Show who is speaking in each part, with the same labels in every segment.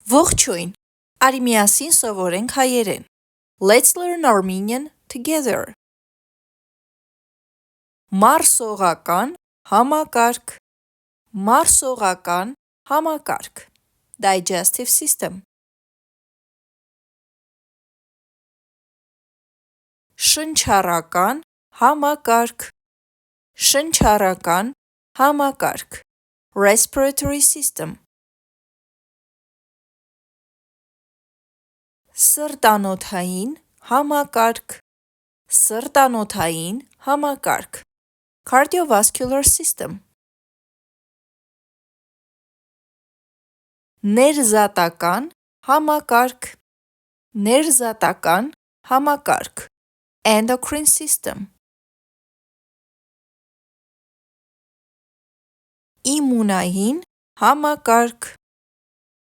Speaker 1: Ողջույն, արի միասին սովորենք հայերեն։ Let's learn Armenian together. Մարսողական համակարգ, մարսողական համակարգ, digestive system. Շնչառական համակարգ, շնչառական համակարգ, respiratory system. Սրտանոթային համակարգ, սրտանոթային համակարգ, cardiovascular system. Ներզատական համակարգ, ներզատական համակարգ, endocrine system. Իմունային համակարգ,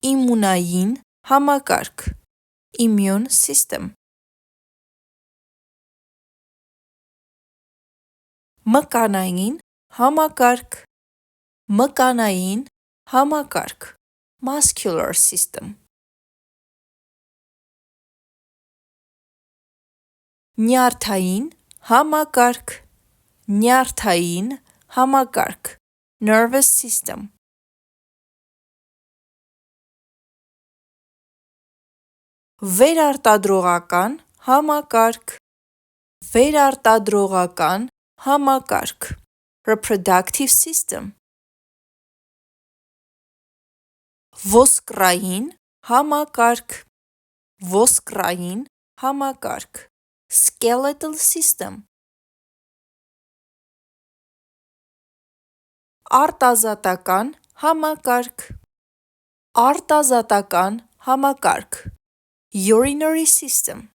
Speaker 1: իմունային համակարգ, immune system. Մկանային համակարգ, մկանային համակարգ, muscular system. Նյարդային համակարգ, նյարդային համակարգ, nervous system. Վերարտադրողական համակարգ, վերարտադրողական համակարգ, reproductive system. Ոսկրային համակարգ, ոսկրային համակարգ, skeletal system. Արտազատական համակարգ, արտազատական համակարգ, urinary system.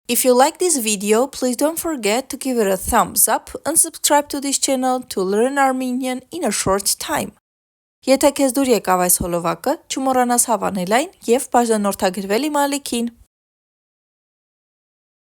Speaker 1: If you like this video, please don't forget to give it a thumbs up and subscribe to this channel to learn Armenian in a short time. Եթե քեզ դուր եկավ այս հոլովակը, չմոռանաս հավանել այն և բաժանորդագրվել իմ ալիքին։